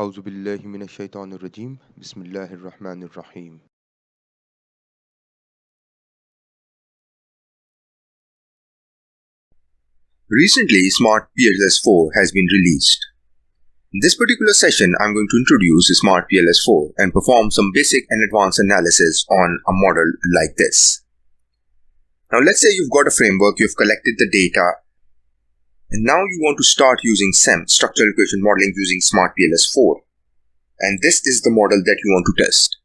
أعوذ بالله من الشيطان الرجيم بسم الله الرحمن الرحيم. Recently, SMART-PLS4 has been released. In this particular session, I'm going to introduce SMART-PLS4 and perform some basic and advanced analysis on a model like this. Now, let's say you've got a framework, you've collected the data, and now you want to start using SEM, Structural Equation Modeling, using SMART-PLS4. And this is the model that you want to test.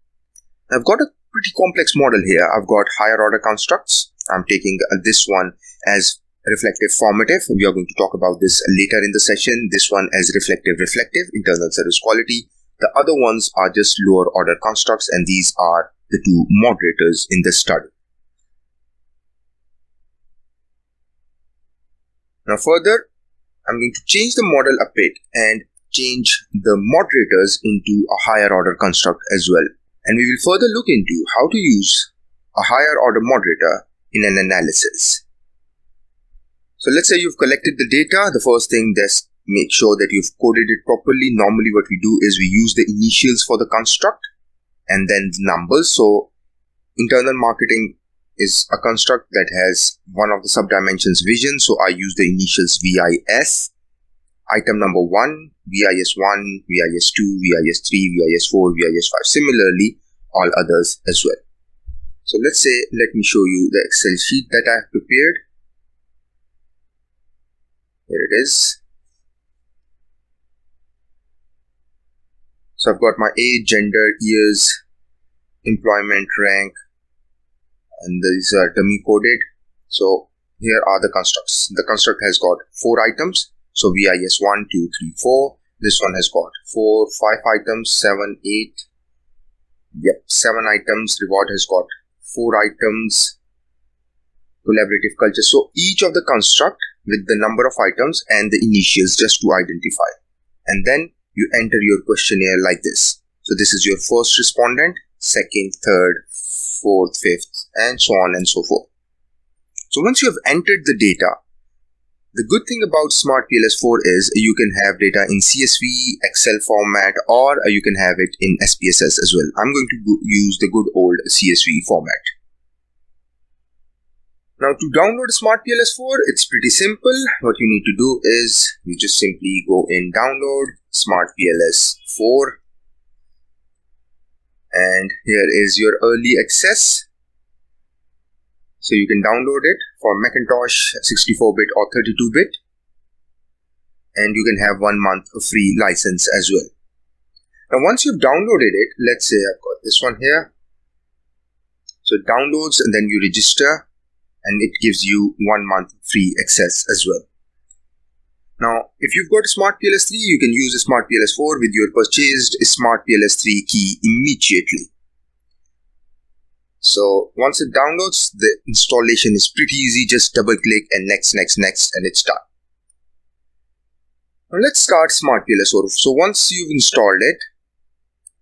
I've got a pretty complex model here. I've got higher order constructs. I'm taking this one as reflective formative. We are going to talk about this later in the session. This one as reflective internal service quality. The other ones are just lower order constructs, and these are the two moderators in this study. Now further, I'm going to change the model a bit and change the moderators into a higher order construct as well. And we will further look into how to use a higher order moderator in an analysis. So let's say you've collected the data. The first thing is make sure that you've coded it properly. Normally what we do is we use the initials for the construct and then the numbers. So internal marketing is a construct that has one of the subdimensions vision. So I use the initials VIS. Item number 1, VIS1, VIS2, VIS3, VIS4, VIS5. Similarly, all others as well. So let's say, let me show you the Excel sheet that I have prepared. Here it is. So I've got my age, gender, years, employment, rank, and these are dummy coded. So here are the constructs. The construct has got 4 items. So VIS 1, 2, 3, 4. This one has got 4, 5 items, 7, 8. Yep, 7 items. Reward has got 4 items. Collaborative culture. So each of the construct with the number of items and the initials just to identify. And then you enter your questionnaire like this. So this is your first respondent, second, third, fourth, fifth, and so on and so forth. So once you have entered the data, the good thing about SMART-PLS4 is you can have data in CSV, Excel format, or you can have it in SPSS as well. I'm going to use the good old CSV format. Now to download SMART-PLS4, it's pretty simple. What you need to do is you just simply go in download SMART-PLS4, and here is your early access. So you can download it for Macintosh 64-bit or 32-bit, and you can have 1 month of free license as well. Now once you've downloaded it, let's say I've got this one here. So it downloads and then you register, and it gives you 1 month free access as well. Now if you've got SMART-PLS3, you can use SMART-PLS4 with your purchased SMART-PLS3 key immediately. So once it downloads, the installation is pretty easy. Just double click and next, and it's done. Now let's start SMART-PLS4. So once you've installed it,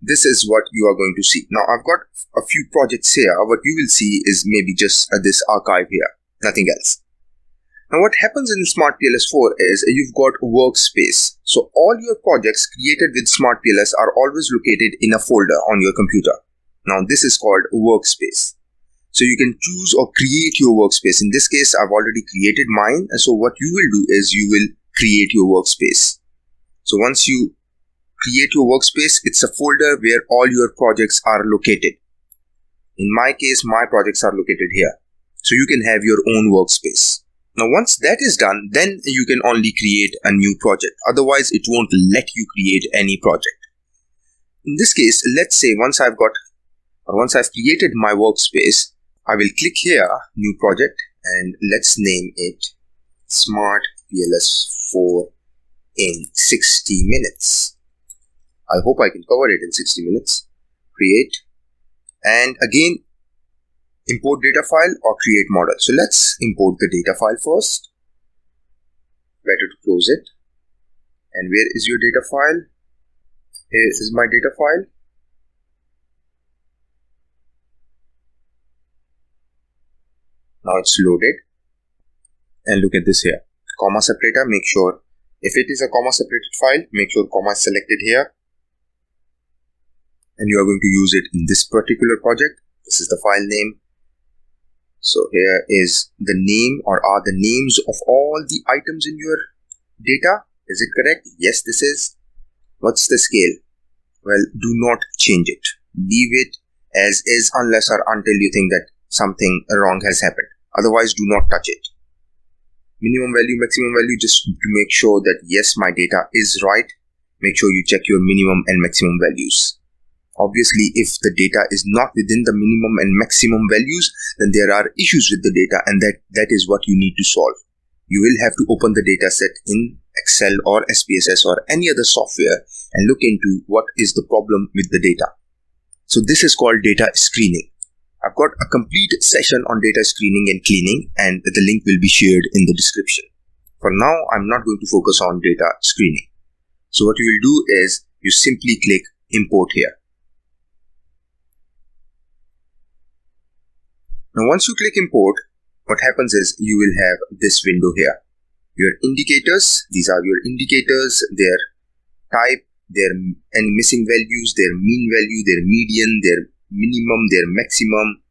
this is what you are going to see. Now I've got a few projects here. What you will see is maybe just this archive here, nothing else. Now what happens in SMART-PLS4 is you've got Workspace. So all your projects created with SMART-PLS are always located in a folder on your computer. Now this is called Workspace. So you can choose or create your workspace. In this case, I've already created mine. And so what you will do is you will create your workspace. So once you create your workspace, it's a folder where all your projects are located. In my case, my projects are located here. So you can have your own workspace. Now once that is done, then you can only create a new project. Otherwise, it won't let you create any project. In this case, let's say once I've created my workspace, I will click here, new project, and let's name it SMART-PLS4 in 60 minutes. I hope I can cover it in 60 minutes. Create, and again, import data file or create model. So let's import the data file first. Better to close it. And where is your data file? Here is my data file. Now it's loaded, and look at this here, comma separator. Make sure if it is a comma separated file, make sure comma is selected here. and you are going to use it in this particular project. This is the file name. So here is the name, or are the names of all the items in your data. Is it correct? Yes, this is. What's the scale? Well, do not change it. Leave it as is unless or until you think that something wrong has happened. Otherwise, do not touch it. Minimum value, maximum value, just to make sure that yes, my data is right. Make sure you check your minimum and maximum values. Obviously, if the data is not within the minimum and maximum values, then there are issues with the data, and that is what you need to solve. You will have to open the data set in Excel or SPSS or any other software and look into what is the problem with the data. So this is called data screening. I've got a complete session on data screening and cleaning, and the link will be shared in the description. For now, I'm not going to focus on data screening. So what you will do is you simply click import here. Now once you click import, what happens is you will have this window here. Your indicators, these are your indicators, their type, their any missing values, their mean value, their median, their minimum, their maximum,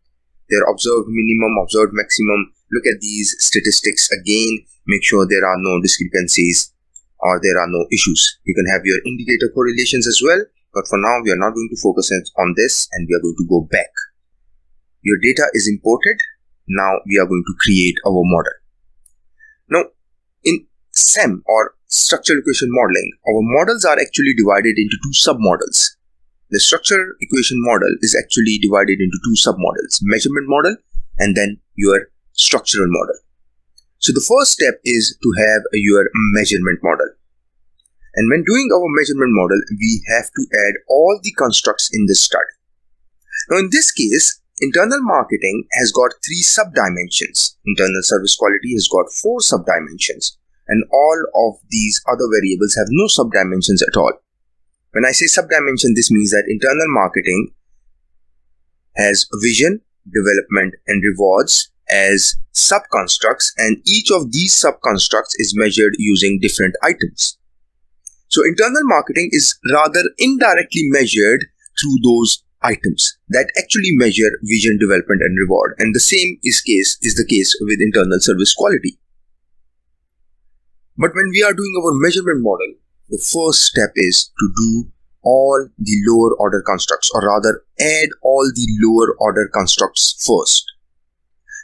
their observed minimum, observed maximum. Look at these statistics again. Make sure there are no discrepancies or there are no issues. You can have your indicator correlations as well, but for now we are not going to focus on this, and we are going to go back. Your data is imported. Now we are going to create our model. Now in SEM, or structural equation modeling, our models are actually divided into two submodels. The structural equation model is actually divided into two submodels: measurement model and then your structural model. So the first step is to have your measurement model. And when doing our measurement model, we have to add all the constructs in this study. Now in this case, internal marketing has got 3 sub-dimensions. Internal service quality has got 4 sub-dimensions. And all of these other variables have no sub-dimensions at all. When I say sub-dimension, this means that internal marketing has vision, development, and rewards as sub-constructs, and each of these sub-constructs is measured using different items. So internal marketing is rather indirectly measured through those items that actually measure vision, development, and reward. And the same is the case with internal service quality. But when we are doing our measurement model, the first step is to do all the lower order constructs, or rather add all the lower order constructs first.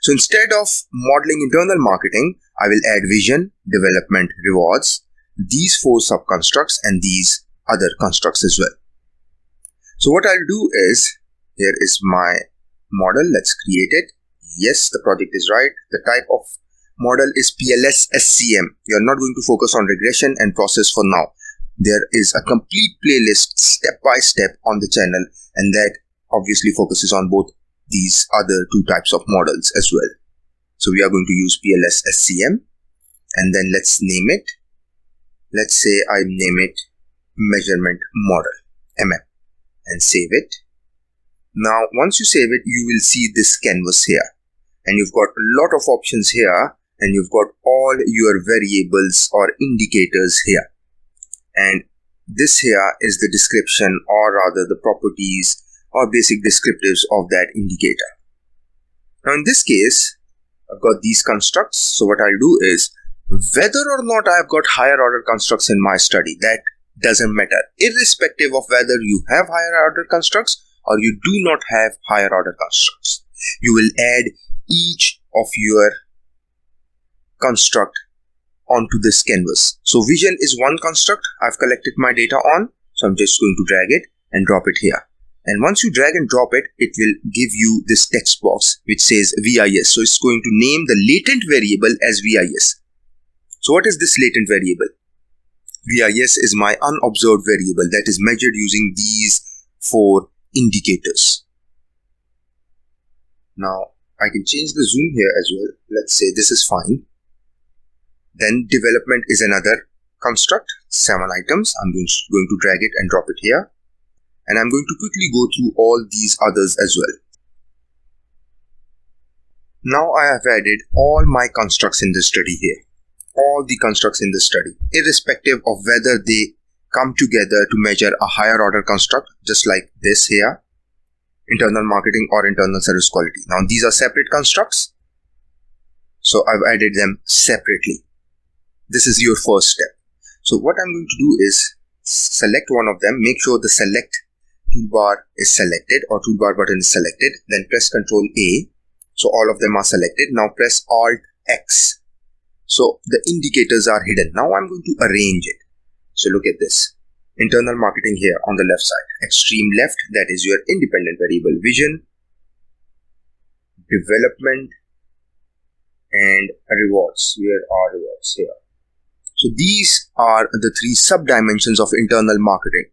So instead of modeling internal marketing, I will add vision, development, rewards, these 4 sub-constructs, and these other constructs as well. So what I'll do is, here is my model. Let's create it. Yes, the project is right. The type of model is PLS SCM. You are not going to focus on regression and process for now. There is a complete playlist step by step on the channel, and that obviously focuses on both these other 2 types of models as well. So we are going to use PLS SCM, and then let's name it. Let's say I name it measurement model, MM, and save it. Now once you save it, you will see this canvas here, and you've got a lot of options here, and you've got all your variables or indicators here. And this here is the description, or rather the properties or basic descriptives of that indicator. Now in this case, I've got these constructs. So what I'll do is, whether or not I've got higher order constructs in my study, that doesn't matter. Irrespective of whether you have higher order constructs or you do not have higher order constructs, you will add each of your construct onto this canvas. So vision is one construct I've collected my data on. So I'm just going to drag it and drop it here. And once you drag and drop it, it will give you this text box which says VIS. So it's going to name the latent variable as VIS. So what is this latent variable? VIS is my unobserved variable that is measured using these 4 indicators. Now I can change the zoom here as well. Let's say this is fine. Then development is another construct, 7 items. I'm going to drag it and drop it here. And I'm going to quickly go through all these others as well. Now I have added all my constructs in the study here. All the constructs in the study, irrespective of whether they come together to measure a higher order construct, just like this here, internal marketing or internal service quality. Now these are separate constructs, so I've added them separately. This is your first step. So what I'm going to do is select one of them, make sure the select toolbar is selected or toolbar button is selected, then press Ctrl A. So all of them are selected. Now press Alt X. So the indicators are hidden. Now I'm going to arrange it. So look at this. Internal marketing here on the left side. Extreme left, that is your independent variable vision, development, and rewards. Where are rewards? Here. So these are the three sub-dimensions of internal marketing.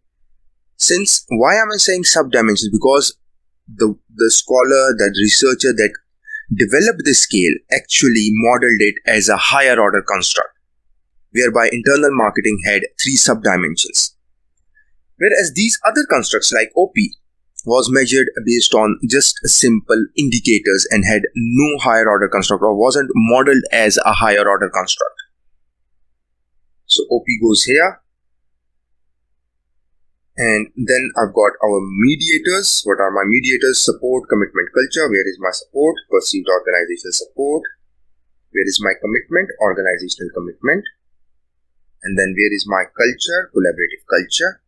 Why am I saying sub-dimensions? Because the scholar, that researcher that developed this scale actually modeled it as a higher order construct, whereby internal marketing had three sub-dimensions. Whereas these other constructs like OP was measured based on just simple indicators and had no higher order construct or wasn't modeled as a higher order construct. So OP goes here. And then I've got our mediators. What are my mediators? Support, commitment, culture. Where is my support? Perceived organizational support. Where is my commitment? Organizational commitment. And then where is my culture? Collaborative culture.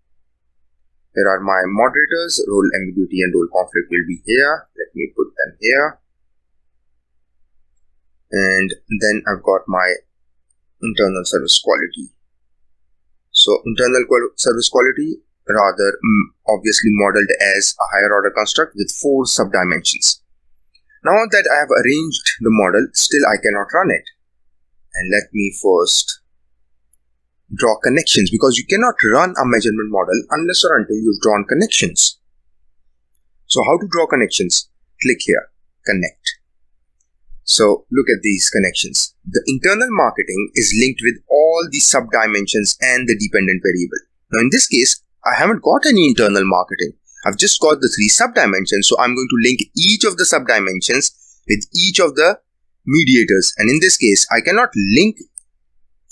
Here are my moderators. Role ambiguity and role conflict will be here. Let me put them here. And then I've got my internal service quality. So internal service quality, rather obviously modeled as a higher order construct with 4 sub-dimensions. Now that I have arranged the model, still I cannot run it. And let me first draw connections, because you cannot run a measurement model unless or until you've drawn connections. So how to draw connections? Click here, connect. So look at these connections. The internal marketing is linked with all the sub-dimensions and the dependent variable. Now in this case, I haven't got any internal marketing. I've just got the 3 sub-dimensions. So I'm going to link each of the sub-dimensions with each of the mediators. And in this case, I cannot link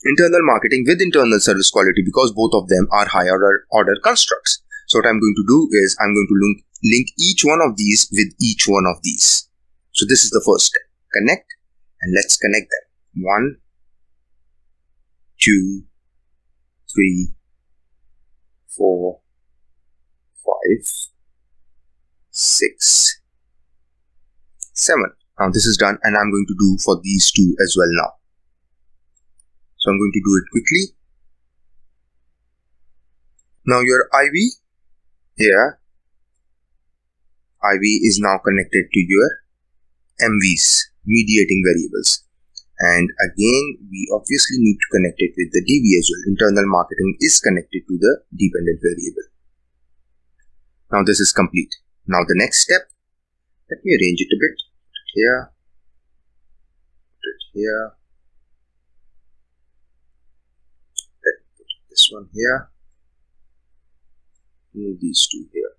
internal marketing with internal service quality because both of them are higher order constructs. So what I'm going to do is I'm going to link each one of these with each one of these. So this is the first step. Connect, and let's connect them. 1, 2, 3, 4, 5, 6, 7. Now this is done, and I'm going to do for these 2 as well now. So I'm going to do it quickly. Now your IV here, IV is now connected to your MVs, mediating variables. And again, we obviously need to connect it with the DV as well. Internal marketing is connected to the dependent variable. Now this is complete. Now the next step, let me arrange it a bit. Put it here. Put it here. Let me put this one here. Move these 2 here.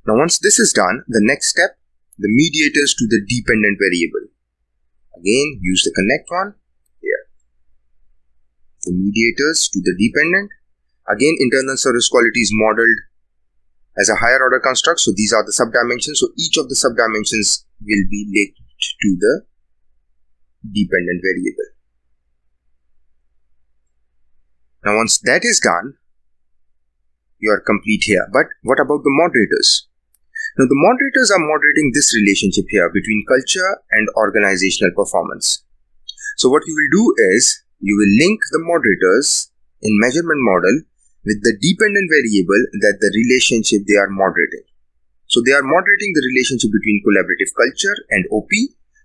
Now once this is done, the next step, the mediators to the dependent variable. Again, use the connect one here. The mediators to the dependent. Again, internal service quality is modeled as a higher order construct. So these are the sub-dimensions. So each of the sub-dimensions will be linked to the dependent variable. Now once that is done, you are complete here. But what about the moderators? Now the moderators are moderating this relationship here between culture and organizational performance. So what you will do is you will link the moderators in measurement model with the dependent variable that the relationship they are moderating. So they are moderating the relationship between collaborative culture and OP.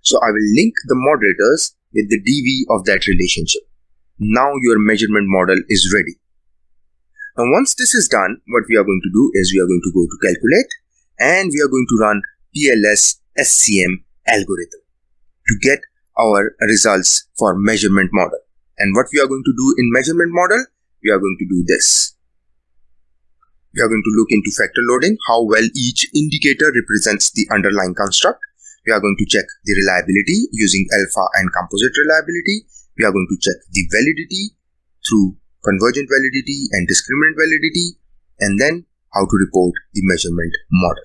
So I will link the moderators with the DV of that relationship. Now your measurement model is ready. Now once this is done, what we are going to do is we are going to go to calculate, and we are going to run PLS SCM algorithm to get our results for measurement model. And what we are going to do in measurement model, we are going to do this. We are going to look into factor loading, how well each indicator represents the underlying construct. We are going to check the reliability using alpha and composite reliability. We are going to check the validity through convergent validity and discriminant validity, and then how to report the measurement model.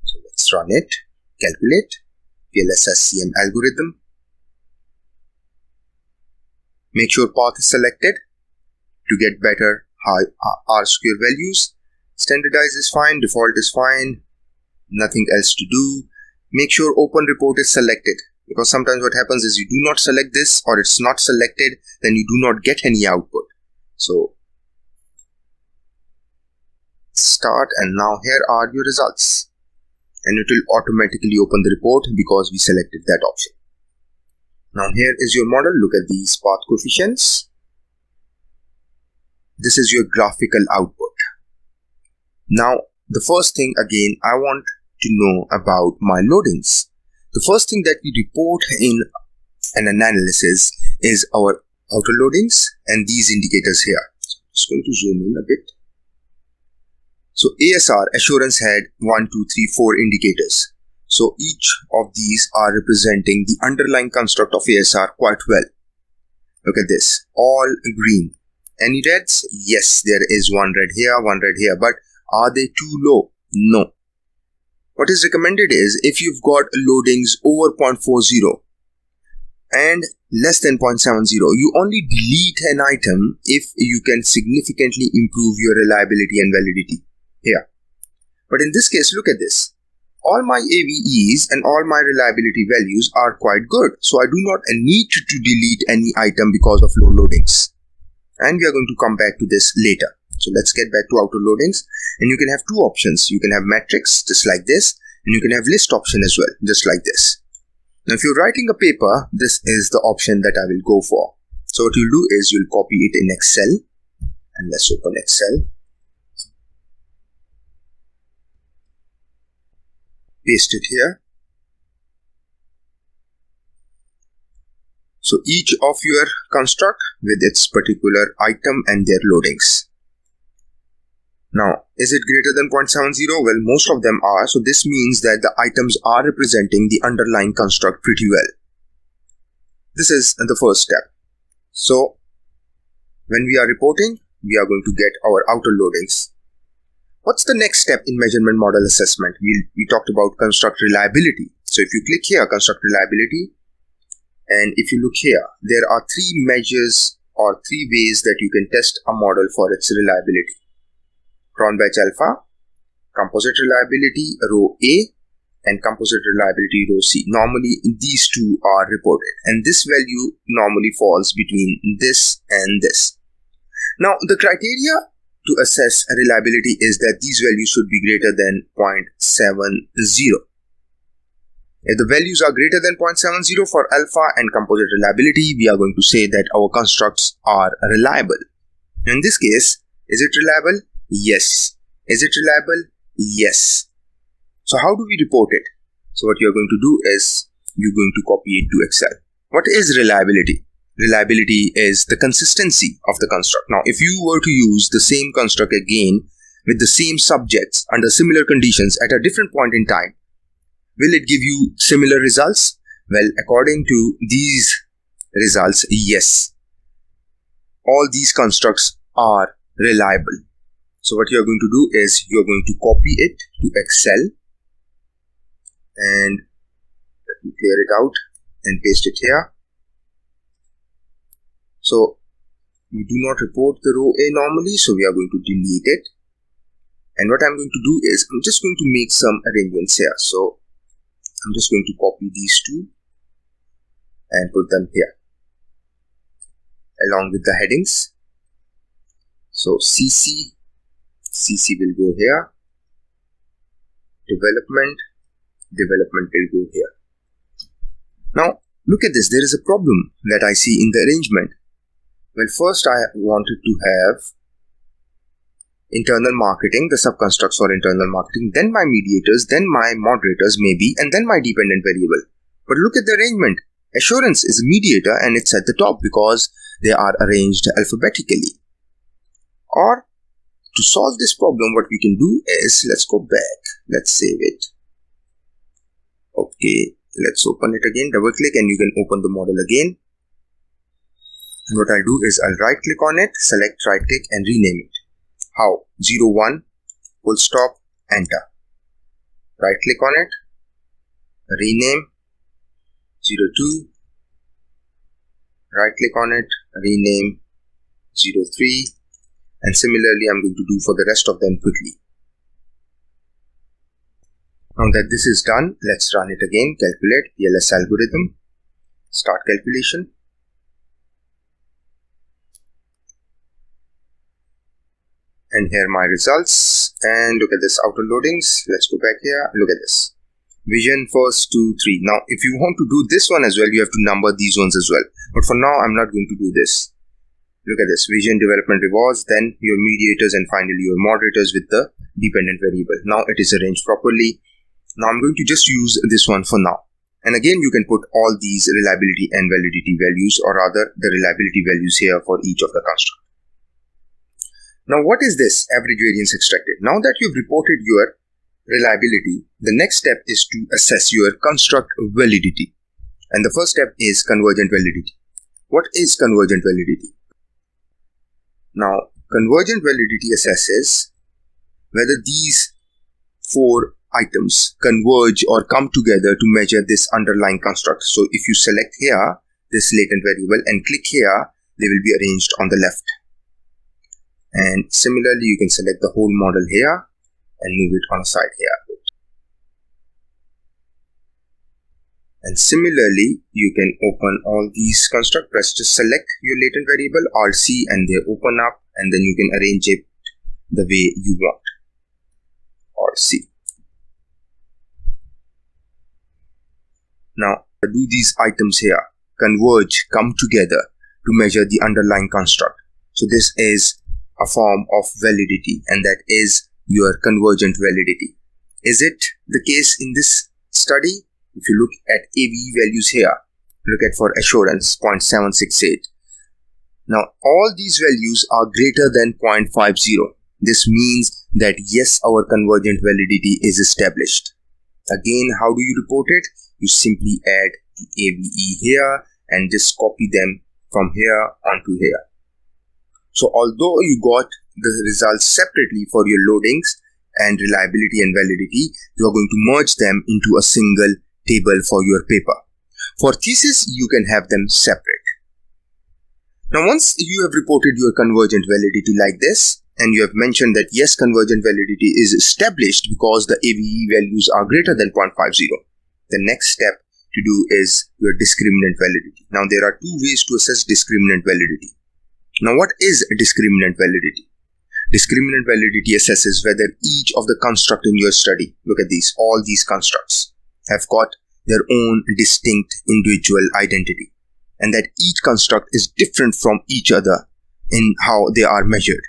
So let's run it, calculate, PLS-SCM algorithm. Make sure path is selected to get better R-square values. Standardize is fine, default is fine, nothing else to do. Make sure open report is selected, because sometimes what happens is you do not select this or it's not selected, then you do not get any output. So start, and now here are your results, and it will automatically open the report because we selected that option. Now here is your model. Look at these path coefficients. This is your graphical output. Now the first thing again I want to know about my loadings. The first thing that we report in an analysis is our outer loadings and these indicators here. Just going to zoom in a bit. So ASR, assurance, had 1, 2, 3, 4 indicators. So each of these are representing the underlying construct of ASR quite well. Look at this, all green. Any reds? Yes, there is one red here, but are they too low? No. What is recommended is, if you've got loadings over 0.40 and less than 0.70, you only delete an item if you can significantly improve your reliability and validity here. But in this case, look at this. All my AVEs and all my reliability values are quite good. So I do not need to delete any item because of low loadings. And we are going to come back to this later. So let's get back to outer loadings. And you can have two options. You can have matrix, just like this. And you can have list option as well, just like this. Now if you're writing a paper, this is the option that I will go for. So what you'll do is you'll copy it in Excel. And let's open Excel. Paste it here. So each of your construct with its particular item and their loadings. Now, is it greater than 0.70? Well, most of them are. So this means that the items are representing the underlying construct pretty well. This is the first step. So when we are reporting, we are going to get our outer loadings. What's the next step in measurement model assessment? We talked about construct reliability. So if you click here, construct reliability, and if you look here, there are three measures or three ways that you can test a model for its reliability. Cron-Batch alpha, composite reliability row A, and composite reliability row C. Normally these two are reported, and this value normally falls between this and this. Now the criteria to assess reliability is that these values should be greater than 0.70. If the values are greater than 0.70 for alpha and composite reliability, we are going to say that our constructs are reliable. In this case, is it reliable? Yes. Is it reliable? Yes. So how do we report it? So what you're going to do is you're going to copy it to Excel. What is reliability? Reliability is the consistency of the construct. Now, if you were to use the same construct again with the same subjects under similar conditions at a different point in time, will it give you similar results? Well, according to these results, yes. All these constructs are reliable. So what you're going to do is you're going to copy it to Excel, and let me clear it out and paste it here. So we do not report the row A normally, so we are going to delete it. And what I'm going to do is I'm just going to make some arrangements here. So I'm just going to copy these two and put them here along with the headings. So CC will go here. Development will go here. Now look at this. There is a problem that I see in the arrangement. Well, first I wanted to have internal marketing, the subconstructs for internal marketing, then my mediators, then my moderators maybe, and then my dependent variable. But look at the arrangement. Assurance is a mediator and it's at the top because they are arranged alphabetically. Or to solve this problem, what we can do is, let's go back, let's save it. Okay, let's open it again, double click, and you can open the model again. And what I'll do is I'll right click on it, select right click and rename it. How? 01, full stop, enter. Right click on it, rename, 02, right click on it, rename, 03, and similarly I'm going to do for the rest of them quickly. Now that this is done, let's run it again. Calculate PLS algorithm, start calculation. And here are my results, and look at this, outer loadings. Let's go back here, look at this. Vision first 2, 3. Now if you want to do this one as well, you have to number these ones as well. But for now, I'm not going to do this. Look at this, vision, development, rewards, then your mediators, and finally your moderators with the dependent variable. Now it is arranged properly. Now I'm going to just use this one for now. And again, you can put all these reliability and validity values, or rather the reliability values here for each of the construct. Now what is this average variance extracted? Now that you've reported your reliability, the next step is to assess your construct validity. And the first step is convergent validity. What is convergent validity? Now, convergent validity assesses whether these 4 items converge or come together to measure this underlying construct. So if you select here this latent variable and click here, they will be arranged on the left. And similarly, you can select the whole model here and move it on the side here. And similarly, you can open all these constructs. Press just select your latent variable, Alt-C, and they open up, and then you can arrange it the way you want. Alt-C. Now, do these items here converge, come together to measure the underlying construct? So this is a form of validity, and that is your convergent validity. Is it the case in this study? If you look at AVE values here, look at for assurance 0.768. Now all these values are greater than 0.50. This means that yes, our convergent validity is established. Again, how do you report it? You simply add the AVE here and just copy them from here onto here. So although you got the results separately for your loadings and reliability and validity, you are going to merge them into a single table for your paper. For thesis, you can have them separate. Now once you have reported your convergent validity like this, and you have mentioned that yes, convergent validity is established because the AVE values are greater than 0.50, the next step to do is your discriminant validity. Now there are 2 ways to assess discriminant validity. Now what is discriminant validity? Discriminant validity assesses whether each of the construct in your study, look at these, all these constructs have got their own distinct individual identity, and that each construct is different from each other in how they are measured.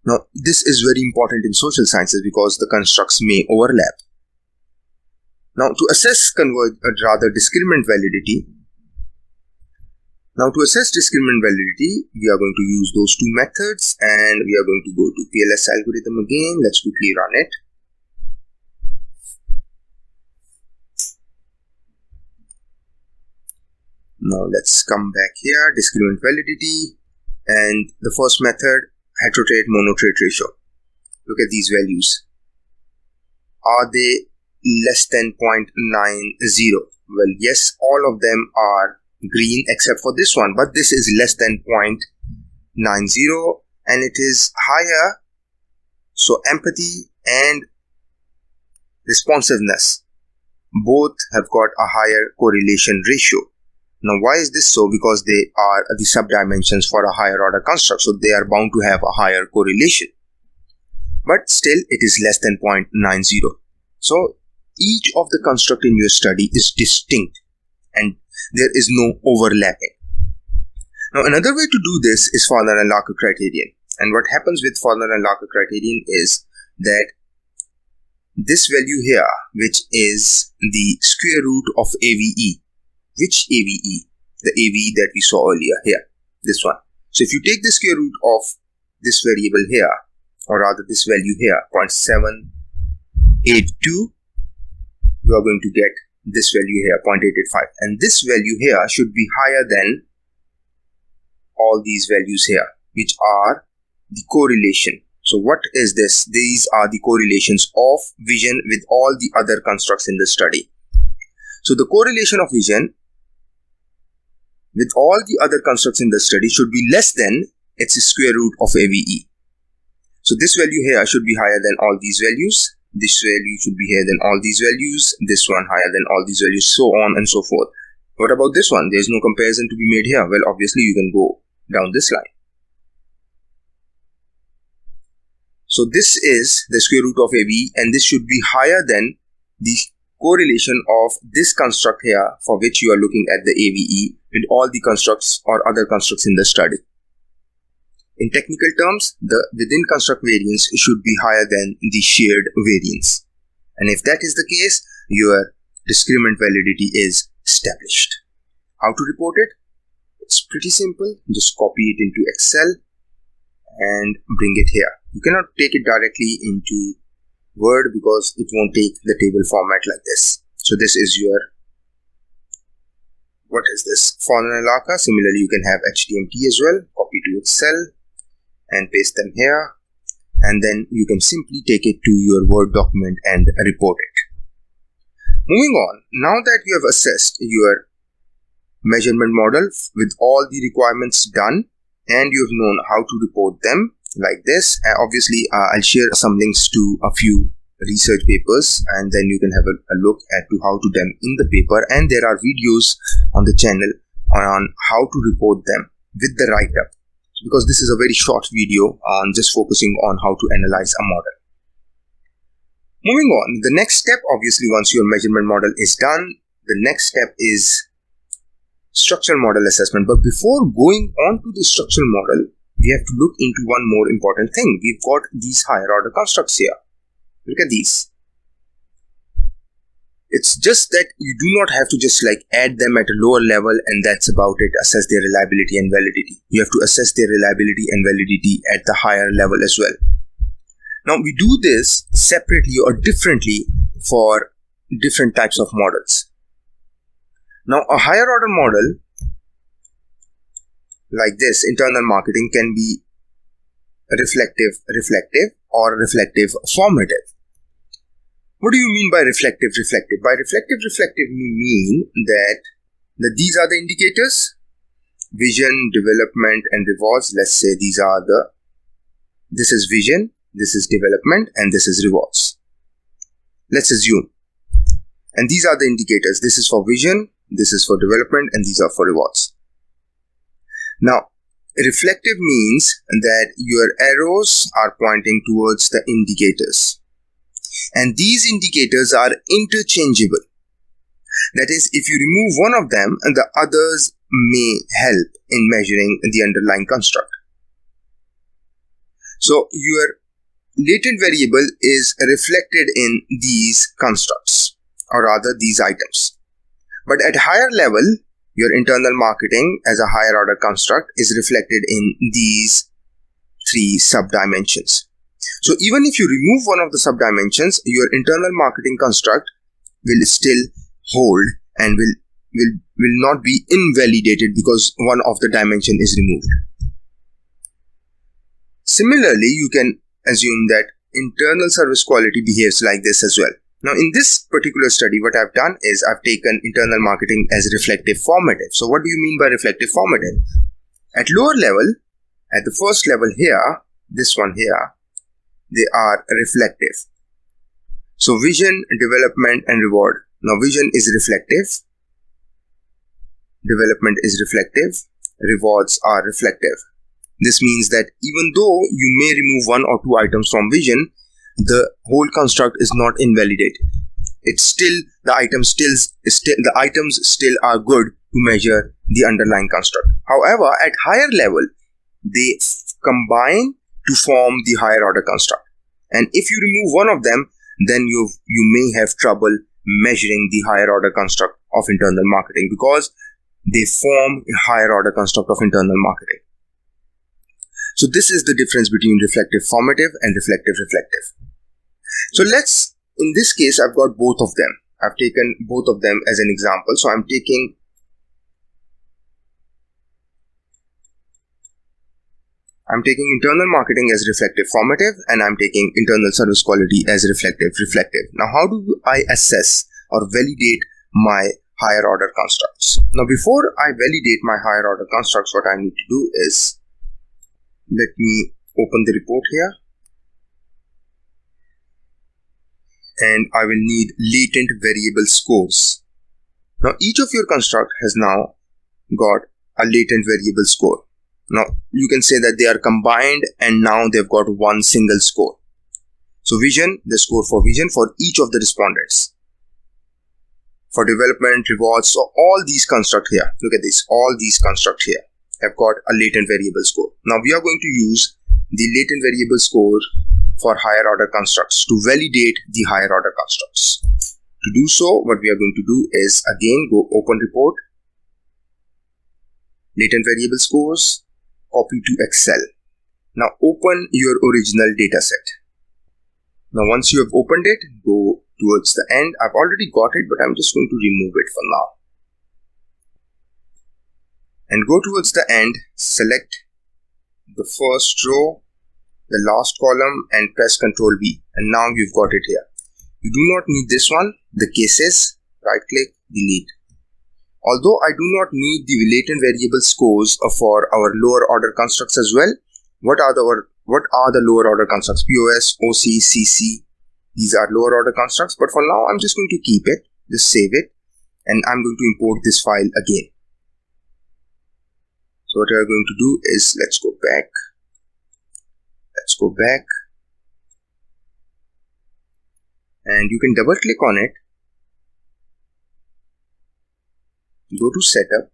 Now this is very important in social sciences because the constructs may overlap. Now to assess discriminant validity, we are going to use those 2 methods, and we are going to go to PLS algorithm again. Let's quickly run it. Now let's come back here, discriminant validity, and the first method, heterotrait monotrait ratio. Look at these values. Are they less than 0.90? Well, yes, all of them are green except for this one, but this is less than 0.90 and it is higher. So empathy and responsiveness both have got a higher correlation ratio. Now why is this so? Because they are the subdimensions for a higher order construct, so they are bound to have a higher correlation. But still it is less than 0.90. So each of the construct in your study is distinct and there is no overlapping. Now another way to do this is Fowler and Larker criterion. And what happens with Fowler and Larker criterion is that this value here, which is the square root of AVE. Which AVE? The AVE that we saw earlier here, this one. So if you take the square root of this variable here, or rather this value here, 0.782, you are going to get this value here, 0.885. And this value here should be higher than all these values here, which are the correlation. So what is this? These are the correlations of vision with all the other constructs in the study. So the correlation of vision with all the other constructs in the study should be less than its square root of AVE. So this value here should be higher than all these values. This value should be higher than all these values. This one higher than all these values, so on and so forth. What about this one? There is no comparison to be made here. Well, obviously you can go down this line. So this is the square root of AVE, and this should be higher than the correlation of this construct here, for which you are looking at the AVE, with all the constructs or other constructs in the study. In technical terms, the within construct variance should be higher than the shared variance. And if that is the case, your discriminant validity is established. How to report it? It's pretty simple. Just copy it into Excel and bring it here. You cannot take it directly into Word because it won't take the table format like this. So this is your, what is this? Fauna Alaka. Similarly, you can have HTMT as well. Copy to Excel and paste them here, and then you can simply take it to your Word document and report it. Moving on, now that you have assessed your measurement model with all the requirements done and you have known how to report them like this, obviously I'll share some links to a few research papers, and then you can have a look at to how to them in the paper, and there are videos on the channel on how to report them with the write-up, because this is a very short video on just focusing on how to analyze a model. Moving on, the next step, obviously once your measurement model is done, the next step is structural model assessment. But before going on to the structural model, we have to look into one more important thing. We've got these higher order constructs here. Look at these. It's just that you do not have to just like add them at a lower level and that's about it, assess their reliability and validity. You have to assess their reliability and validity at the higher level as well. Now we do this separately or differently for different types of models. Now a higher order model like this, internal marketing, can be reflective or reflective formative. What do you mean by reflective? By reflective, we mean that these are the indicators, vision, development, and rewards. Let's say this is vision, this is development, and this is rewards. Let's assume. And these are the indicators. This is for vision, this is for development, and these are for rewards. Now, reflective means that your arrows are pointing towards the indicators. And these indicators are interchangeable. That is, if you remove one of them, the others may help in measuring the underlying construct. So your latent variable is reflected in these constructs, or rather these items. But at higher level, your internal marketing as a higher order construct is reflected in these three subdimensions. So even if you remove one of the subdimensions, your internal marketing construct will still hold and will not be invalidated because one of the dimension is removed. Similarly, you can assume that internal service quality behaves like this as well. Now in this particular study, what I've done is I've taken internal marketing as reflective formative. So what do you mean by reflective formative? At lower level, at the first level here, this one here, they are reflective. So vision, development, and reward. Now vision is reflective, development is reflective, rewards are reflective. This means that even though you may remove one or two items from vision, the whole construct is not invalidated. It's still, the items still are good to measure the underlying construct. However, at higher level, they combine to form the higher order construct. And if you remove one of them, then you may have trouble measuring the higher order construct of internal marketing because they form a higher order construct of internal marketing. So this is the difference between reflective formative and reflective reflective. So in this case, I've got both of them. I've taken both of them as an example. So I'm taking I'm taking internal marketing as reflective formative, and I'm taking internal service quality as reflective reflective. Now, how do I assess or validate my higher order constructs? Now, before I validate my higher order constructs, what I need to do is, let me open the report here, and I will need latent variable scores. Now, each of your construct has now got a latent variable score. Now, you can say that they are combined and now they've got one single score. So vision, the score for vision for each of the respondents. For development, rewards, so all these construct here, look at this, all these construct here have got a latent variable score. Now, we are going to use the latent variable score for higher order constructs to validate the higher order constructs. To do so, what we are going to do is again go open report, latent variable scores, copy to Excel. Now open your original data set. Now once you have opened it, go towards the end. I've already got it, but I'm just going to remove it for now. And go towards the end, select the first row, the last column, and press Ctrl V. And now you've got it here. You do not need this one, the cases, right click, delete. Although I do not need the latent variable scores for our lower order constructs as well. What are the lower order constructs? POS, OC, CC. These are lower order constructs, but for now I'm just going to keep it, just save it, and I'm going to import this file again. So what we're going to do is, let's go back. And you can double click on it, go to setup,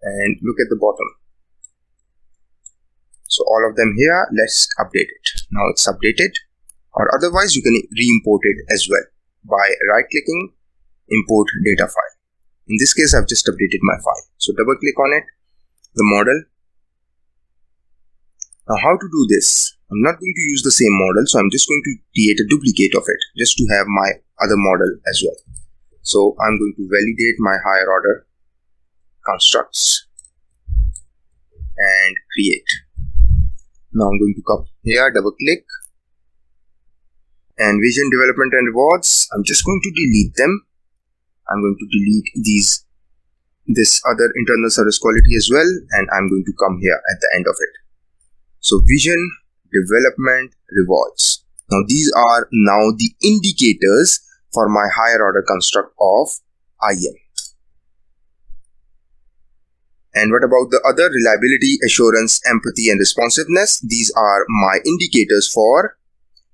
and look at the bottom. So all of them here, let's update it. Now it's updated, or otherwise you can re-import it as well by right clicking, import data file. In this case, I've just updated my file. So double click on it, the model. Now how to do this? I'm not going to use the same model, so I'm just going to create a duplicate of it just to have my other model as well. So I'm going to validate my higher order constructs and create. Now I'm going to copy here, double click, and vision, development, and rewards. I'm just going to delete them. I'm going to delete this other internal service quality as well, and I'm going to come here at the end of it. So vision, development, rewards. Now these are now the indicators for my higher order construct of IM. And what about the other? Reliability, assurance, empathy, and responsiveness? These are my indicators for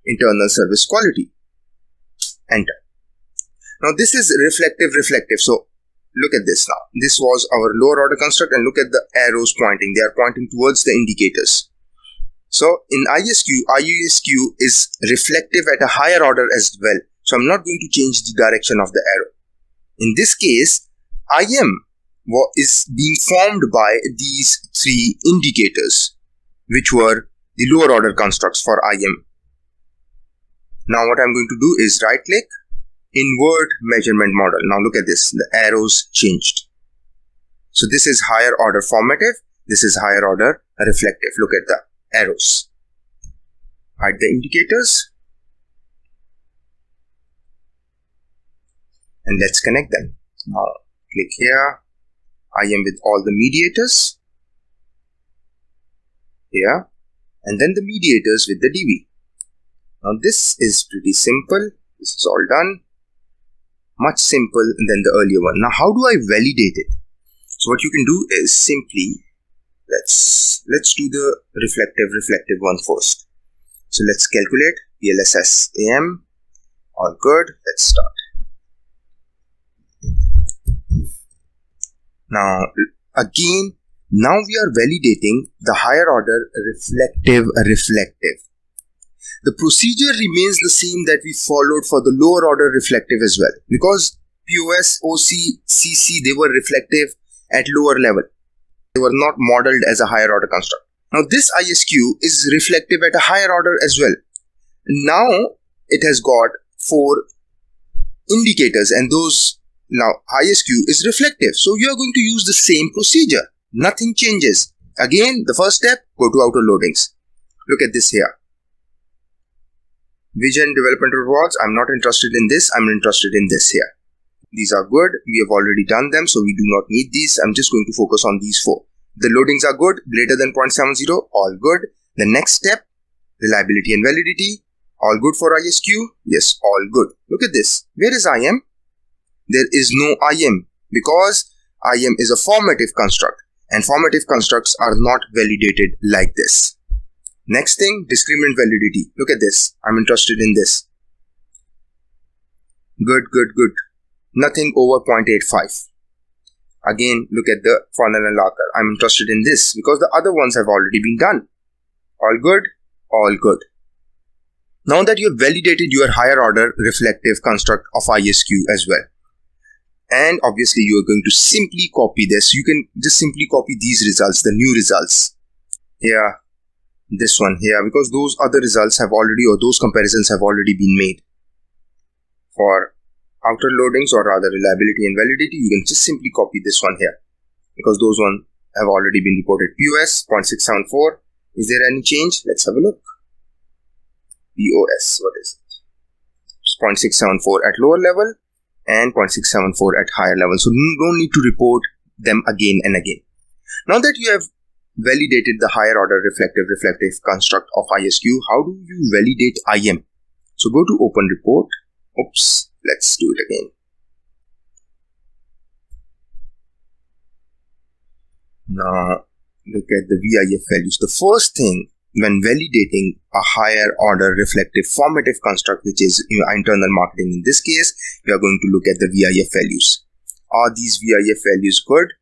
internal service quality. Enter. Now this is reflective. So look at this now. This was our lower order construct, and look at the arrows pointing. They are pointing towards the indicators. So in IESQ is reflective at a higher order as well. So I'm not going to change the direction of the arrow. In this case, IM is being formed by these three indicators, which were the lower order constructs for IM. Now what I'm going to do is right click, invert measurement model. Now look at this, the arrows changed. So this is higher order formative, this is higher order reflective. Look at the arrows. Hide the indicators and let's connect them. Now click here, I am with all the mediators here, and then the mediators with the DV. Now this is pretty simple. This is all done. Much simple than the earlier one. Now how do I validate it? So what you can do is simply, let's do the reflective one first. So let's calculate PLSS AM. All good. Let's start. Now again, now we are validating the higher order reflective. The procedure remains the same that we followed for the lower order reflective as well, because POS, OC, CC, they were reflective at lower level. They were not modeled as a higher order construct. Now this ISQ is reflective at a higher order as well. Now it has got 4 indicators, and those now ISQ is reflective. So you are going to use the same procedure. Nothing changes. Again, the first step, go to outer loadings. Look at this here. Vision, development rewards. I'm not interested in this. I'm interested in this here. These are good. We have already done them, so we do not need these. I'm just going to focus on these 4. The loadings are good, greater than 0.70, all good. The next step, reliability and validity, all good for ISQ. Yes, all good. Look at this. Where is IM? There is no IM because IM is a formative construct and formative constructs are not validated like this. Next thing, discriminant validity. Look at this. I'm interested in this. Good, good, good. Nothing over 0.85. Again, look at the funnel and locker. I'm interested in this because the other ones have already been done. All good? All good. Now that you have validated your higher order reflective construct of ISQ as well. And obviously you are going to simply copy this. You can just simply copy these results, the new results. Here, this one here, because those other results have already, or those comparisons have already been made. For outer loadings, or rather reliability and validity, you can just simply copy this one here because those one have already been reported. POS 0.674. Is there any change? Let's have a look. POS, what is it? It's 0.674 at lower level and 0.674 at higher level. So you don't need to report them again and again. Now that you have validated the higher order reflective construct of ISQ, how do you validate IM? So go to open report. Oops. Let's do it again. Now, look at the VIF values. The first thing when validating a higher order reflective formative construct, which is internal marketing in this case, we are going to look at the VIF values. Are these VIF values good?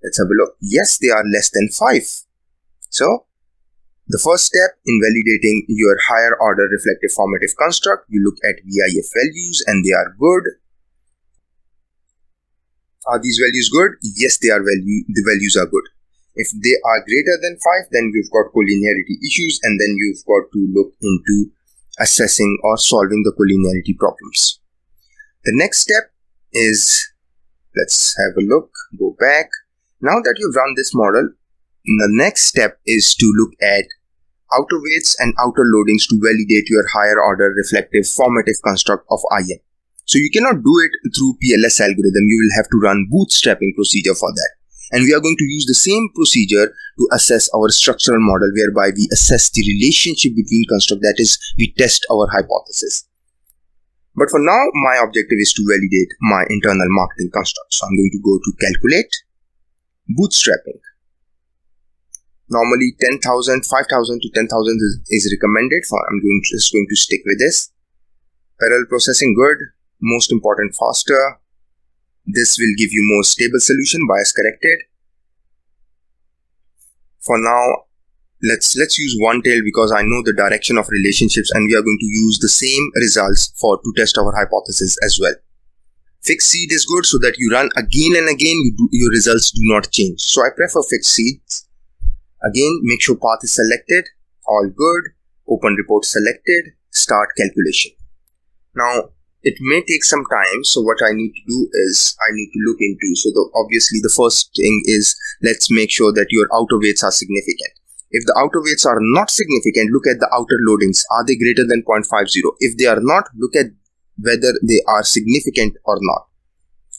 Let's have a look. Yes, they are less than 5. So, the first step in validating your higher order reflective formative construct, you look at VIF values and they are good. Are these values good? Yes, they are the values are good. If they are greater than 5, then we've got collinearity issues and then you've got to look into assessing or solving the collinearity problems. The next step is, let's have a look, go back. Now that you've run this model, the next step is to look at outer weights and outer loadings to validate your higher order reflective formative construct of IM. So you cannot do it through PLS algorithm. You will have to run bootstrapping procedure for that. And we are going to use the same procedure to assess our structural model, whereby we assess the relationship between construct, that is, we test our hypothesis. But for now, my objective is to validate my internal marketing construct. So I'm going to go to calculate, bootstrapping. Normally 10,000, 5,000 to 10,000 is recommended. I'm just going to stick with this. Parallel processing, good. Most important, faster. This will give you more stable solution, bias corrected. For now, let's use one tail because I know the direction of relationships and we are going to use the same results to test our hypothesis as well. Fixed seed is good so that you run again and again, your results do not change. So I prefer fixed seeds. Again, make sure path is selected, all good, open report selected, start calculation. Now, it may take some time, so what I need to do is I need to look into, obviously the first thing is, let's make sure that your outer weights are significant. If the outer weights are not significant, look at the outer loadings. Are they greater than 0.50? If they are not, look at whether they are significant or not.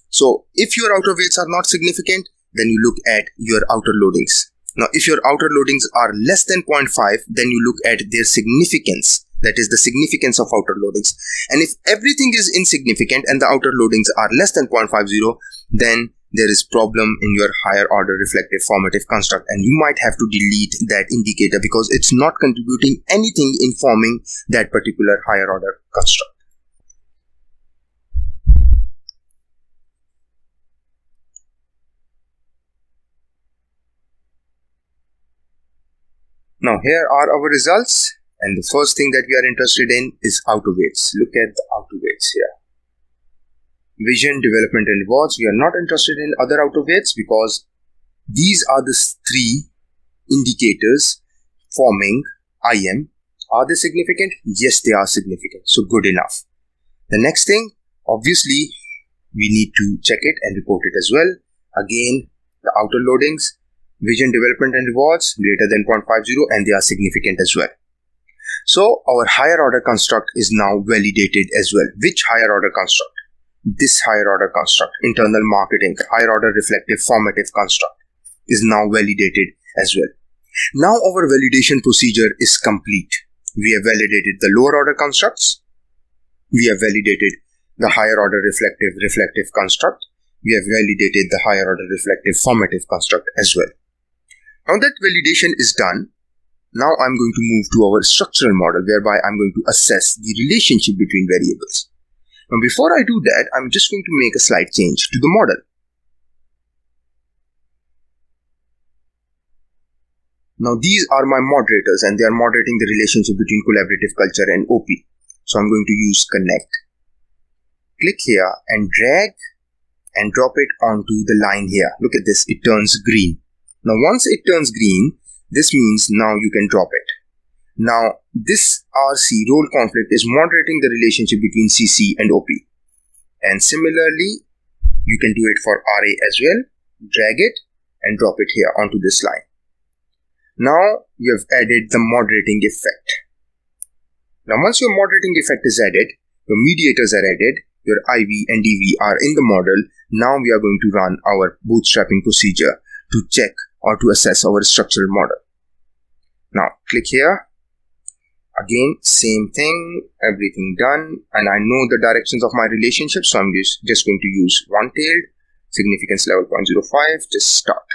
So if your outer weights are not significant, then you look at your outer loadings. Now, if your outer loadings are less than 0.5, then you look at their significance. That is the significance of outer loadings. And if everything is insignificant and the outer loadings are less than 0.50, then there is problem in your higher order reflective formative construct and you might have to delete that indicator because it's not contributing anything in forming that particular higher order construct. Now here are our results. And the first thing that we are interested in is outer weights. Look at the outer weights here. Vision, development and rewards. We are not interested in other outer weights because these are the 3 indicators forming IM. Are they significant? Yes, they are significant. So good enough. The next thing, obviously, we need to check it and report it as well. Again, the outer loadings. Vision, development and rewards greater than 0.50, and they are significant as well. So our higher order construct is now validated as well. Which higher order construct? This higher order construct, internal marketing, higher order reflective formative construct, is now validated as well. Now our validation procedure is complete. We have validated the lower order constructs. We have validated the higher order reflective construct. We have validated the higher order reflective formative construct as well. Now that validation is done, now I'm going to move to our structural model, whereby I'm going to assess the relationship between variables. Now before I do that, I'm just going to make a slight change to the model. Now these are my moderators, and they are moderating the relationship between collaborative culture and OP. So I'm going to use connect. Click here and drag and drop it onto the line here. Look at this, it turns green. Now once it turns green, this means now you can drop it. Now this RC role conflict is moderating the relationship between CC and OP. And similarly, you can do it for RA as well. Drag it and drop it here onto this line. Now you have added the moderating effect. Now once your moderating effect is added, your mediators are added, your IV and DV are in the model. Now we are going to run our bootstrapping procedure to check or to assess our structural model. Now click here. Again, same thing, everything done, and I know the directions of my relationship, so I'm just going to use one-tailed, significance level 0.05, just start.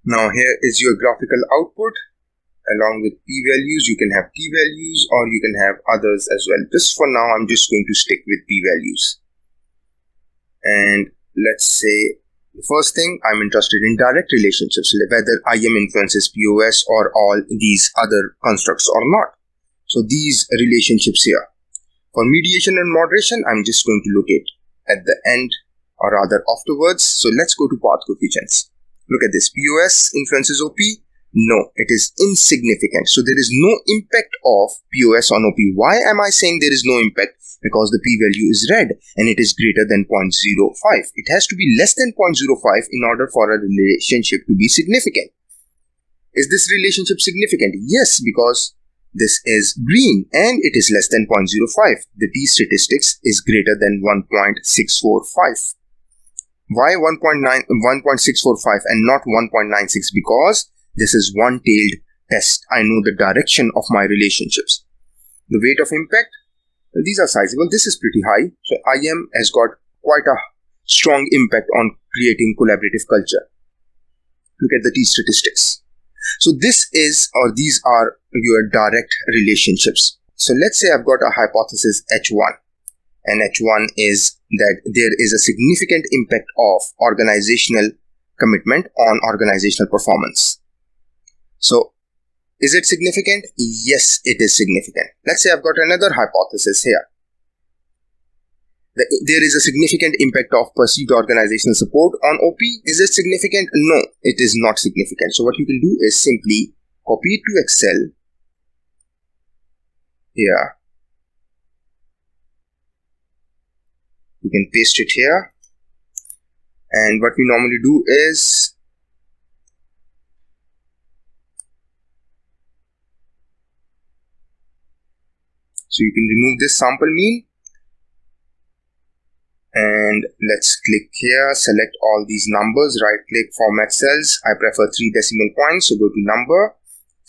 Now here is your graphical output. Along with p-values, you can have t-values or you can have others as well. Just for now, I'm just going to stick with p-values. And let's say the first thing, I'm interested in direct relationships, whether IM influences POS or all these other constructs or not. So these relationships here. For mediation and moderation, I'm just going to look at the end or rather afterwards. So let's go to path coefficients. Look at this, POS influences OP. No, it is insignificant. So there is no impact of POS on OP. Why am I saying there is no impact? Because the p-value is red and it is greater than 0.05. It has to be less than 0.05 in order for a relationship to be significant. Is this relationship significant? Yes, because this is green and it is less than 0.05. The t statistics is greater than 1.645. Why 1.645 and not 1.96? Because this is one-tailed test. I know the direction of my relationships. The weight of impact, well, these are sizable. This is pretty high. So IM has got quite a strong impact on creating collaborative culture. Look at the T statistics. So this is, or these are your direct relationships. So let's say I've got a hypothesis H1. And H1 is that there is a significant impact of organizational commitment on organizational performance. So, is it significant? Yes, it is significant. Let's say I've got another hypothesis here. There is a significant impact of perceived organizational support on OP. Is it significant? No, it is not significant. So what you can do is simply copy it to Excel. Here. You can paste it here. And what we normally do is so you can remove this sample mean and let's click here, select all these numbers, right click, format cells. I prefer 3 decimal points, so go to number,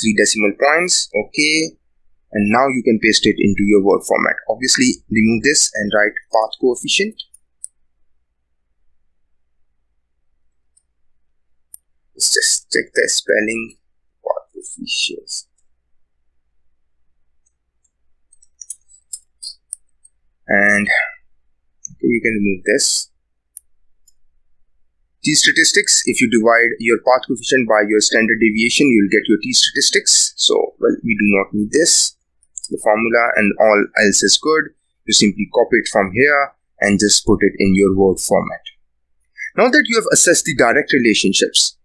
3 decimal points, okay, and now you can paste it into your Word format. Obviously remove this and write path coefficient. Let's just check the spelling, path coefficients. And you can remove this. T statistics, if you divide your path coefficient by your standard deviation, you'll get your T statistics. So, well, we do not need this. The formula and all else is good. You simply copy it from here and just put it in your Word format. Now that you have assessed the direct relationships,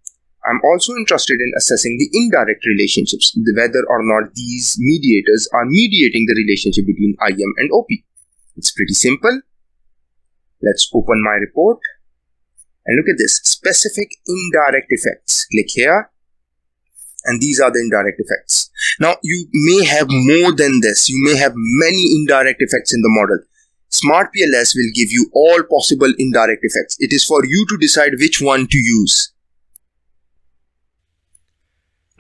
I'm also interested in assessing the indirect relationships, whether or not these mediators are mediating the relationship between IM and OP. It's pretty simple. Let's open my report And look at this, specific indirect effects. Click here. And these are the indirect effects. Now, you may have more than this. You may have many indirect effects in the model. SMART-PLS will give you all possible indirect effects. It is for you to decide which one to use.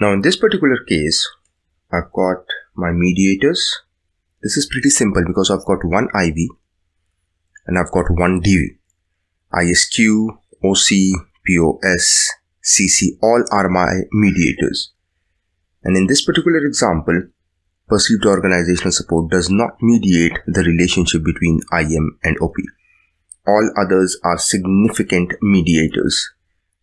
Now, in this particular case, I've got my mediators. This is pretty simple because I've got one IV and I've got one DV. ISQ, OC, POS, CC, all are my mediators. And in this particular example, perceived organizational support does not mediate the relationship between IM and OP. All others are significant mediators.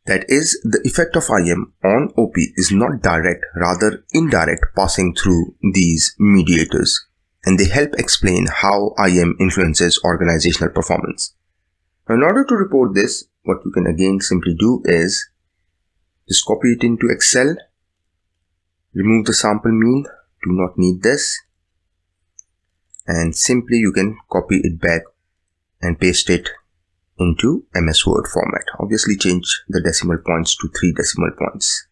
That is, the effect of IM on OP is not direct, rather indirect, passing through these mediators. And they help explain how IM influences organizational performance. Now, in order to report this, what you can again simply do is just copy it into Excel. Remove the sample mean, do not need this, and simply you can copy it back and paste it into MS Word format. Obviously change the decimal points to 3 decimal points.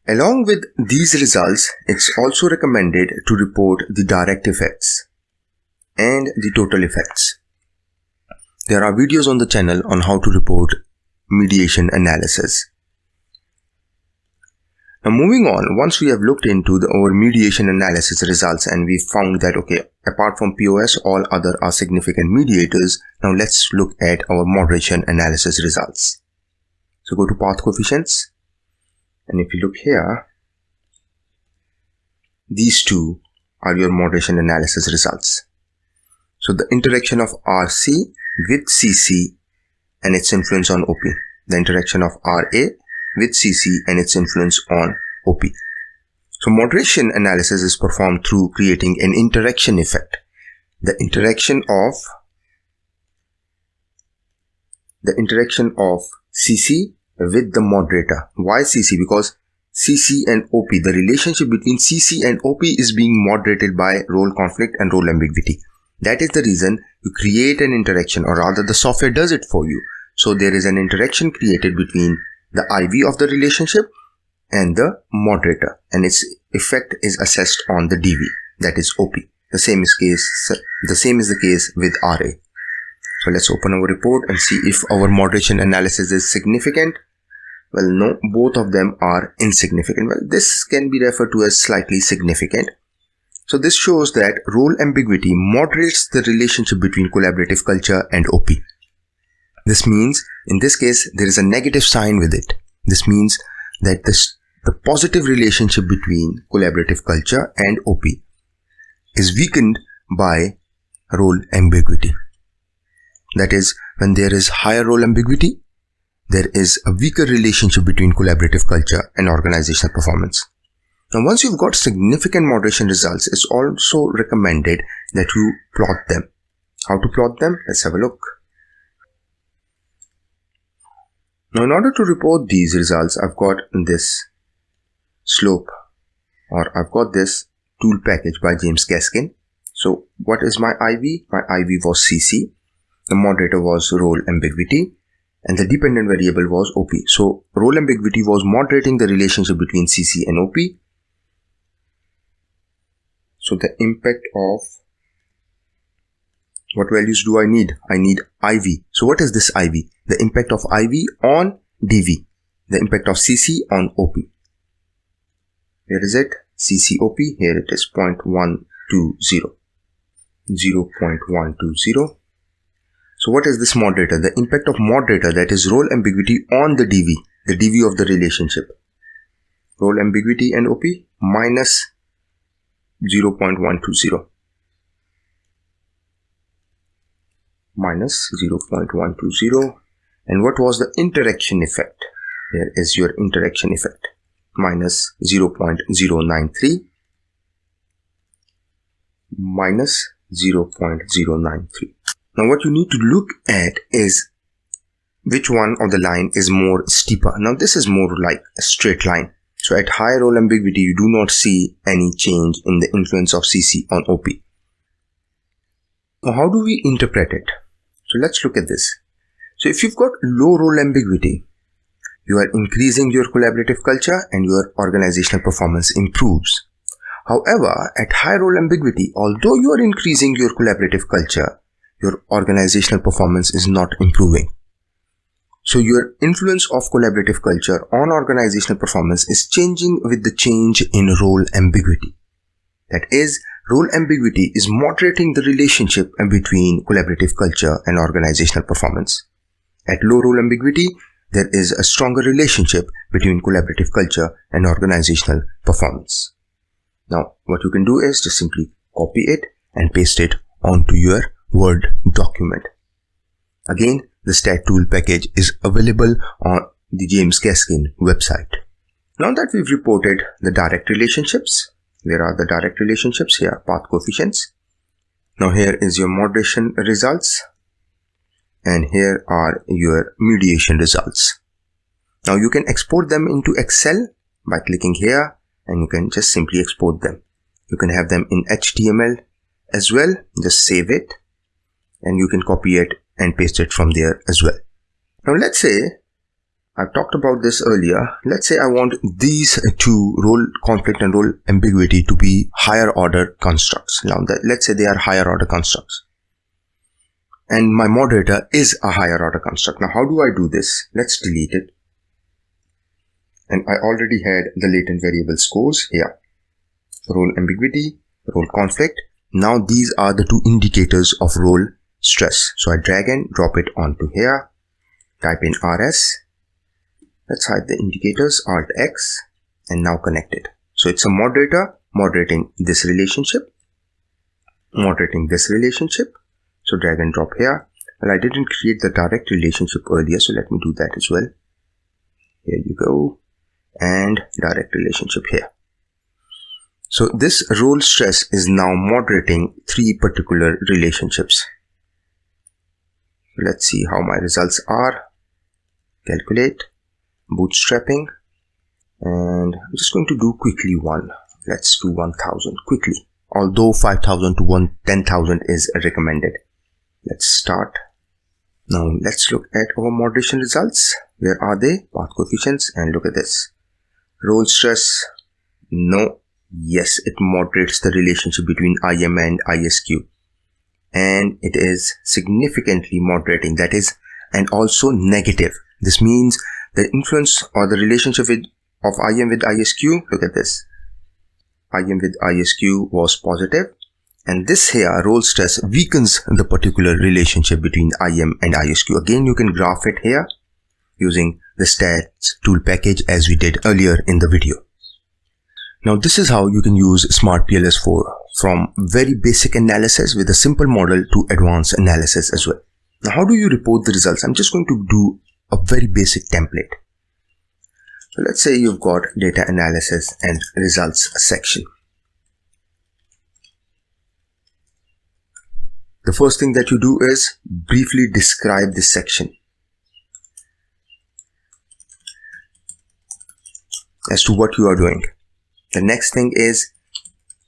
Along with these results, it's also recommended to report the direct effects and the total effects. There are videos on the channel on how to report mediation analysis. Now moving on, once we have looked into our mediation analysis results and we found that, okay, apart from POS, all other are significant mediators. Now let's look at our moderation analysis results. So go to path coefficients. And if you look here, these two are your moderation analysis results. So the interaction of RC with CC and its influence on OP. The interaction of RA with CC and its influence on OP. So moderation analysis is performed through creating an interaction effect. The interaction of CC with the moderator. Why CC? Because CC and OP, the relationship between CC and OP is being moderated by role conflict and role ambiguity. That is the reason you create an interaction, or rather the software does it for you. So there is an interaction created between the IV of the relationship and the moderator, and its effect is assessed on the DV, that is OP. The same is the case with RA. So let's open our report and see if our moderation analysis is significant. Well, no, both of them are insignificant. Well, this can be referred to as slightly significant. So this shows that role ambiguity moderates the relationship between collaborative culture and OP. This means, in this case, there is a negative sign with it. This means that the positive relationship between collaborative culture and OP is weakened by role ambiguity. That is, when there is higher role ambiguity, there is a weaker relationship between collaborative culture and organizational performance. Now, once you've got significant moderation results, it's also recommended that you plot them. How to plot them? Let's have a look. Now, in order to report these results, I've got this slope, or I've got this tool package by James Gaskin. So what is my IV? My IV was CC, the moderator was role ambiguity, and the dependent variable was OP. So role ambiguity was moderating the relationship between CC and OP. So the impact of, what values do I need? I need IV. So what is this IV? The impact of IV on DV. The impact of CC on OP. Where is it? CCOP. Here it is, 0.120. 0.120. So what is this moderator? The impact of moderator, that is role ambiguity on the DV of the relationship. Role ambiguity and OP minus 0.120. Minus 0.120. And what was the interaction effect? Here is your interaction effect. Minus 0.093. Minus 0.093. Now what you need to look at is which one of the line is more steeper. Now this is more like a straight line. So at high role ambiguity, you do not see any change in the influence of CC on OP. Now how do we interpret it? So let's look at this. So if you've got low role ambiguity, you are increasing your collaborative culture and your organizational performance improves. However, at high role ambiguity, although you are increasing your collaborative culture, your organizational performance is not improving. So your influence of collaborative culture on organizational performance is changing with the change in role ambiguity. That is, role ambiguity is moderating the relationship between collaborative culture and organizational performance. At low role ambiguity, there is a stronger relationship between collaborative culture and organizational performance. Now, what you can do is just simply copy it and paste it onto your Word document. Again, the stat tool package is available on the James Gaskin website. Now that we've reported the direct relationships, there are the direct relationships here, path coefficients. Now here is your moderation results, and here are your mediation results. Now you can export them into Excel by clicking here, and you can just simply export them. You can have them in HTML as well. Just save it, and you can copy it and paste it from there as well. Now let's say, I've talked about this earlier, let's say I want these two, role conflict and role ambiguity, to be higher order constructs. Now let's say they are higher order constructs, and my moderator is a higher order construct. Now how do I do this? Let's delete it. And I already had the latent variable scores here. Role ambiguity, role conflict. Now these are the two indicators of role stress. So I drag and drop it onto here. Type in RS. Let's hide the indicators, Alt X, and now connect it. So it's a moderator moderating this relationship, moderating this relationship. So drag and drop here. Well, I didn't create the direct relationship earlier, so let me do that as well. Here you go. And direct relationship here. So this role stress is now moderating three particular relationships. Let's see how my results are. Calculate, bootstrapping, and I'm just going to do quickly one. Let's do 1000 quickly, although 5000 to 10,000 is recommended. Let's start. Now let's look at our moderation results. Where are they? Path coefficients, and look at this. Role stress, no. Yes, it moderates the relationship between IM and ISQ, and it is significantly moderating, that is, and also negative. This means the influence or the relationship of IM with ISQ, look at this, IM with ISQ was positive, and this here, role stress, weakens the particular relationship between IM and ISQ. Again, you can graph it here using the stats tool package as we did earlier in the video. Now this is how you can use SMART-PLS4 from very basic analysis with a simple model to advanced analysis as well. Now how do you report the results? I'm just going to do a very basic template. So let's say you've got data analysis and results section. The first thing that you do is briefly describe this section as to what you are doing. The next thing is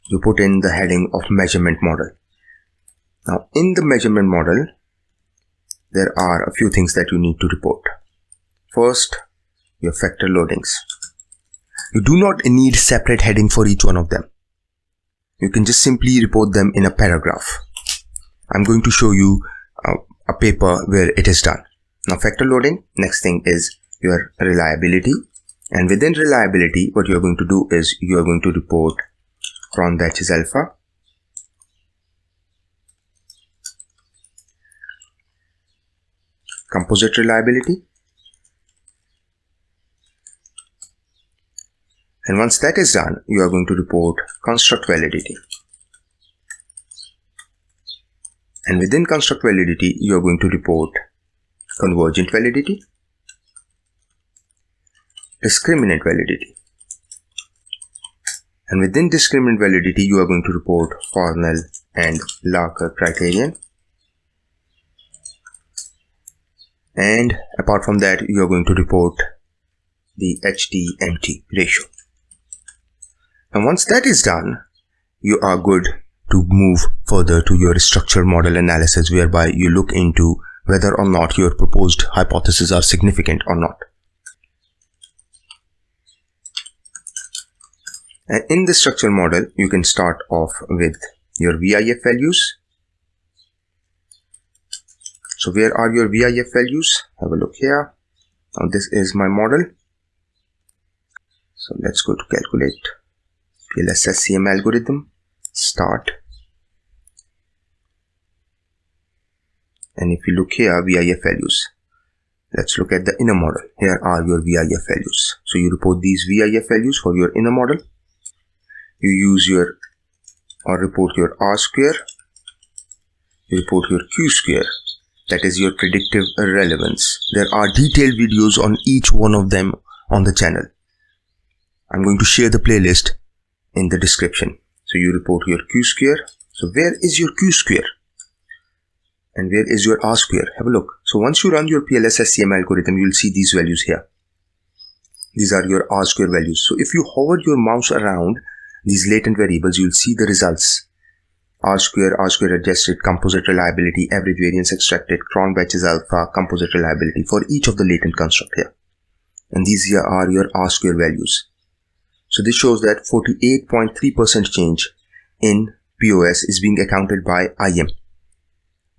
you put in the heading of measurement model. Now in the measurement model, there are a few things that you need to report. First, your factor loadings. You do not need separate heading for each one of them. You can just simply report them in a paragraph. I'm going to show you a paper where it is done. Now factor loading, next thing is your reliability. And within reliability, what you're going to do is you're going to report cron batches alpha, composite reliability, and once that is done, you are going to report construct validity. And within construct validity, you are going to report convergent validity, discriminant validity, and within discriminant validity you are going to report Cornell and Larker criterion, and apart from that you are going to report the HT-MT ratio. And once that is done, you are good to move further to your structural model analysis, whereby you look into whether or not your proposed hypotheses are significant or not. And in the structure model, you can start off with your VIF values. So where are your VIF values? Have a look here. Now this is my model. So let's go to calculate PLS SCM algorithm, start. And if you look here, VIF values. Let's look at the inner model. Here are your VIF values. So you report these VIF values for your inner model. You use your or report your R square. You report your Q square. That is your predictive relevance. There are detailed videos on each one of them on the channel. I'm going to share the playlist in the description. So you report your Q square. So where is your Q square? And where is your R square? Have a look. So once you run your PLS SCM algorithm, you'll see these values here. These are your R square values. So if you hover your mouse around these latent variables, you'll see the results. R square adjusted, composite reliability, average variance extracted, cron batches alpha, composite reliability for each of the latent construct here. And these here are your R square values. So this shows that 48.3% change in POS is being accounted by IM.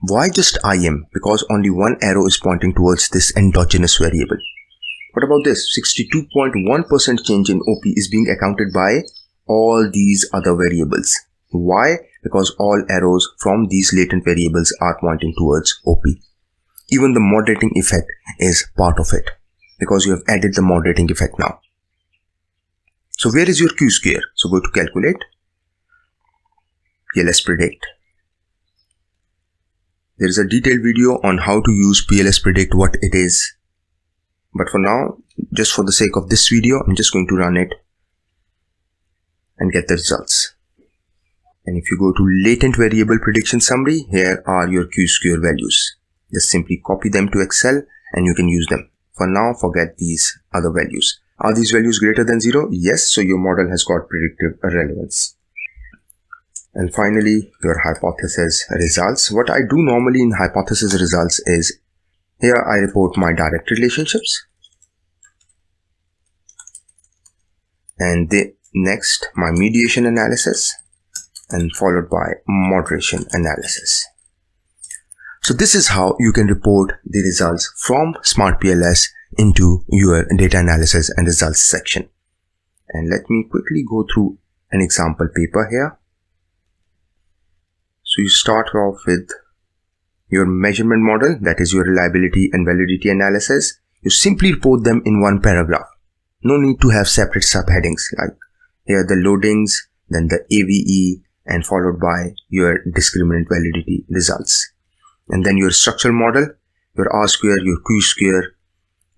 Why just IM? Because only one arrow is pointing towards this endogenous variable. What about this? 62.1% change in OP is being accounted by all these other variables. Why? Because all arrows from these latent variables are pointing towards OP. Even the moderating effect is part of it, because you have added the moderating effect now. So where is your Q square? So go to calculate, PLS predict. There is a detailed video on how to use PLS predict, what it is. But for now, just for the sake of this video, I'm just going to run it and get the results. And if you go to latent variable prediction summary, here are your Q square values. Just simply copy them to Excel and you can use them. For now, forget these other values. Are these values greater than 0? Yes, so your model has got predictive relevance. And finally, your hypothesis results. What I do normally in hypothesis results is, here I report my direct relationships. And next, my mediation analysis, and followed by moderation analysis. So this is how you can report the results from SMART-PLS into your data analysis and results section. And let me quickly go through an example paper here. So you start off with your measurement model, that is your reliability and validity analysis. You simply report them in one paragraph. No need to have separate subheadings, like here the loadings, then the AVE, and followed by your discriminant validity results. And then your structural model, your R square, your Q square,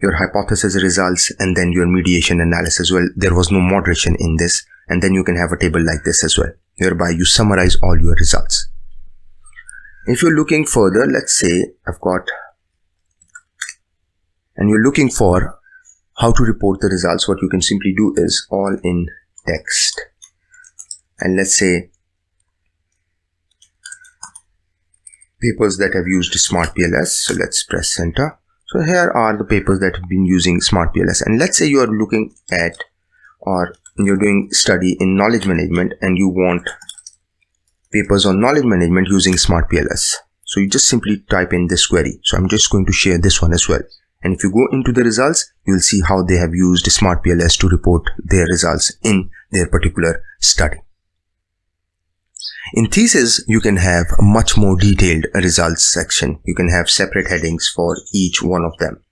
your hypothesis results, and then your mediation analysis. Well, there was no moderation in this. And then you can have a table like this as well, whereby you summarize all your results. If you're looking further, let's say and you're looking for how to report the results, what you can simply do is all in text. And let's say papers that have used SMART-PLS. So let's press enter. So here are the papers that have been using SMART-PLS. And let's say you are looking at, or you're doing study in knowledge management and you want papers on knowledge management using SMART-PLS. So you just simply type in this query. So I'm just going to share this one as well. And if you go into the results, you'll see how they have used SMART-PLS to report their results in their particular study. In thesis, you can have a much more detailed results section. You can have separate headings for each one of them.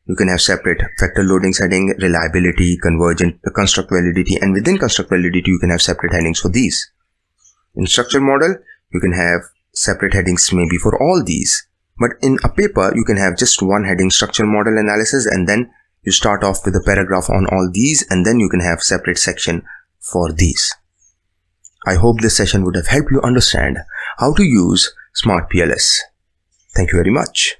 You can have separate factor loadings heading, reliability, convergent, construct validity, and within construct validity, you can have separate headings for these. In structure model, you can have separate headings maybe for all these. But in a paper, you can have just one heading, structure model analysis, and then you start off with a paragraph on all these, and then you can have separate section for these. I hope this session would have helped you understand how to use SMART-PLS. Thank you very much.